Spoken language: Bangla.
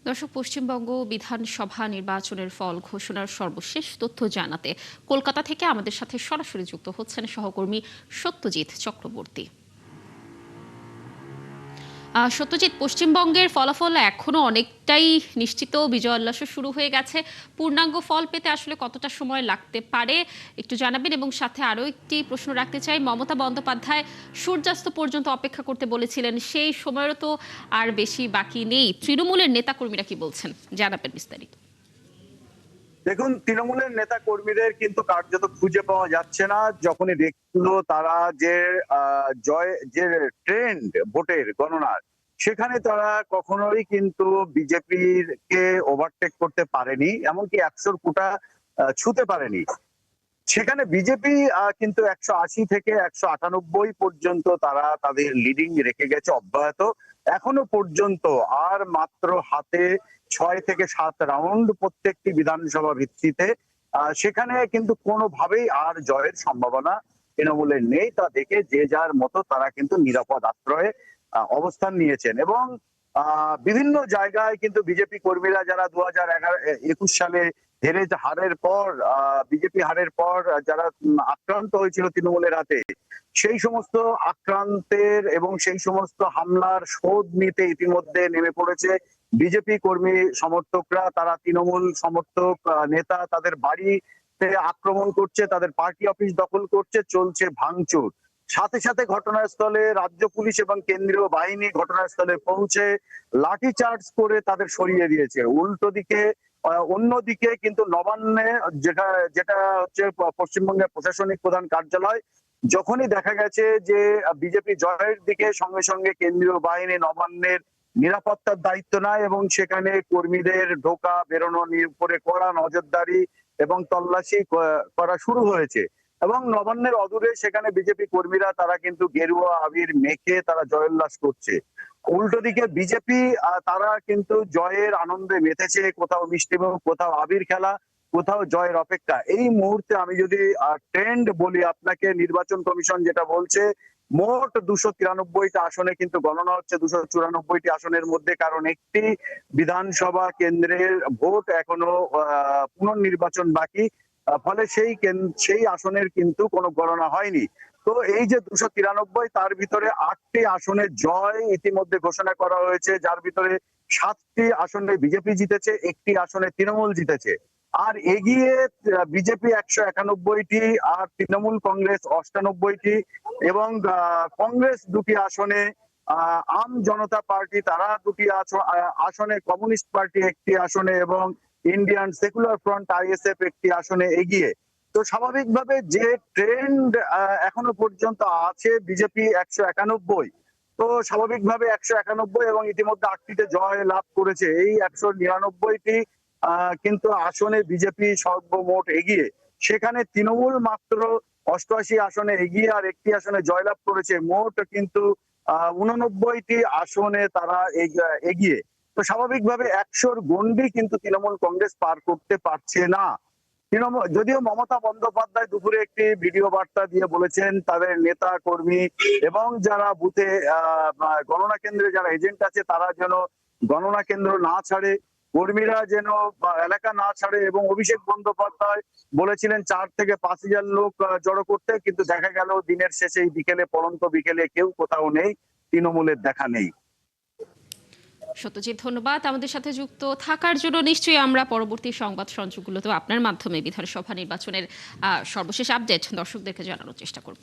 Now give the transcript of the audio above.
দর্শক, পশ্চিমবঙ্গ বিধানসভা নির্বাচনের ফল ঘোষণার সর্বশেষ তথ্য জানাতে কলকাতা থেকে আমাদের সাথে সরাসরি যুক্ত হচ্ছেন সহকর্মী সত্যজিৎ চক্রবর্তী। সত্যজিৎ, পশ্চিমবঙ্গের ফলাফল এখনো অনেকটাই নিশ্চিত, বিজয় উল্লাসও শুরু হয়ে গেছে। পূর্ণাঙ্গ ফল পেতে আসলে কতটা সময় লাগতে পারে একটু জানাবেন, এবং সাথে আরও একটি প্রশ্ন রাখতে চাই। মমতা বন্দ্যোপাধ্যায় সূর্যাস্ত পর্যন্ত অপেক্ষা করতে বলেছিলেন, সেই সময়েরও তো আর বেশি বাকি নেই। তৃণমূলের নেতাকর্মীরা কি বলছেন, জানাবেন বিস্তারিত। দেখুন, তৃণমূলের নেতা কর্মীদের কিন্তু কার্যত খুঁজে পাওয়া যাচ্ছে না। যখনই দেখলো তারা যে যে ট্রেন্ড ভোটের গণনার, সেখানে তারা কখনোই কিন্তু বিজেপির কে ওভারটেক করতে পারেনি, এমনকি 100-র কোটা ছুঁতে পারেনি। সেখানে বিজেপি কিন্তু 180 থেকে 198 পর্যন্ত তারা তাদের লিডিং রেখে গেছে অব্যাহত। এখনো পর্যন্ত আর মাত্র হাতে 6 থেকে 7 রাউন্ড প্রত্যেকটি বিধানসভা ভিত্তিতে। সেখানে কিন্তু কোনোভাবেই আর জয়ের সম্ভাবনা তৃণমূলের নেই। তা দেখে যে যার মতো তারা কিন্তু নিরাপদ আশ্রয়ে অবস্থান নিয়েছেন, এবং বিভিন্ন জায়গায় কিন্তু বিজেপি কর্মীরা যারা 2021 সালে হারের পর বিজেপি হারের পর যারা আক্রান্ত হয়েছিল তৃণমূলের হাতে, সেই সমস্ত আক্রান্তের এবং সেই সমস্ত হামলার শোধ নিতে ইতিমধ্যে নেমে পড়েছে বিজেপি কর্মী সমর্থকরা। তারা তৃণমূল সমর্থক নেতা তাদের বাড়িতে আক্রমণ করছে, তাদের পার্টি অফিস দখল করছে, চলছে ভাঙচুর। সাথে সাথে ঘটনাস্থলে রাজ্য পুলিশ এবং কেন্দ্রীয় বাহিনী ঘটনাস্থলে পৌঁছে লাঠিচার্জ করে তাদের সরিয়ে দিয়েছে। উল্টো দিকে অন্যদিকে কিন্তু নবান্নে, যেটা যেটা হচ্ছে পশ্চিমবঙ্গের প্রশাসনিক প্রধান কার্যালয়, যখনই দেখা গেছে যে বিজেপি জয়ের দিকে, সঙ্গে সঙ্গে কেন্দ্রীয় বাহিনী নবান্নের নিরাপত্তার দায়িত্ব নেয় এবং সেখানে কর্মীদের ঢোকা বেরোনোর উপরে কড়া নজরদারি এবং তল্লাশি করা শুরু হয়েছে। এবং নবান্নের অদূরে সেখানে বিজেপি কর্মীরা তারা কিন্তু গেরুয়া আবির মেখে তারা জয়োল্লাস করছে। উল্টো দিকে বিজেপি তারা কিন্তু জয়ের আনন্দে মেতেছে, কোথাও মিষ্টিমুখ, কোথাও আবির খেলা, কোথাও জয়ের অপেক্ষা। এই মুহূর্তে আমি যদি ট্রেন্ড বলি আপনাকে, নির্বাচন কমিশন যেটা বলছে, মোট 293টা আসনে কিন্তু গণনা হচ্ছে 294টি আসনের মধ্যে, কারণ একটি বিধানসভা কেন্দ্রের ভোট এখনো পুনর্নির্বাচন বাকি। ফলে সেই আসনের কিন্তু কোনো গণনা হয়নি। তো এই যে 293, তার ভিতরে 8টি আসনে জয় ইতিমধ্যে ঘোষণা করা হয়েছে, যার ভিতরে 7টি আসনে বিজেপি জিতেছে, একটি আসনে তৃণমূল জিতেছে। আর এগিয়ে বিজেপি 191টি, আর তৃণমূল কংগ্রেস 98টি, এবং কংগ্রেস 2টি আসনে, আম জনতা পার্টি তারা 2টি আসনে, কমিউনিস্ট পার্টি 1টি আসনে, এবং ইন্ডিয়ান সেকুলার ফ্রন্ট আইএসএফ 1টি আসনে এগিয়ে। তো স্বাভাবিকভাবে যে ট্রেন্ড এখনো পর্যন্ত আছে বিজেপি 191, তো স্বাভাবিকভাবে 191 এবং ইতিমধ্যে 8টিতে জয় লাভ করেছে, এই 199টি কিন্তু আসনে বিজেপি সর্বমোট এগিয়ে। সেখানে তৃণমূল মাত্র 88 আসনে এগিয়ে আর একটি আসনে জয়লাভ করেছে। মোট কিন্তু 89টি আসনে তারা এগিয়ে। তো স্বাভাবিকভাবে 100-র গন্ডি কিন্তু তৃণমূল কংগ্রেস পার করতে পারছে না। তৃণমূল, যদিও মমতা বন্দ্যোপাধ্যায় দুপুরে একটি ভিডিও বার্তা দিয়ে বলেছেন তাদের নেতা কর্মী এবং যারা বুথে গণনা কেন্দ্রে যারা এজেন্ট আছে তারা যেন গণনা কেন্দ্র না ছাড়ে, কর্মীরা যেন এলাকা না ছাড়ে, এবং অভিষেক বন্দ্যোপাধ্যায় বলেছিলেন 4 থেকে 5 হাজার লোক জড়ো করতে, কিন্তু দেখা গেল দিনের শেষে বিকেলে, পড়ন্ত বিকেলে কেউ কোথাও নেই, তৃণমূলের দেখা নেই। সত্যজিৎ, ধন্যবাদ আমাদের সাথে যুক্ত থাকার জন্য। নিশ্চয়ই আমরা পরবর্তী সংবাদ সংযোগগুলোতে আপনার মাধ্যমে বিধানসভা নির্বাচনের সর্বশেষ আপডেট দর্শকদেরকে জানানোর চেষ্টা করব।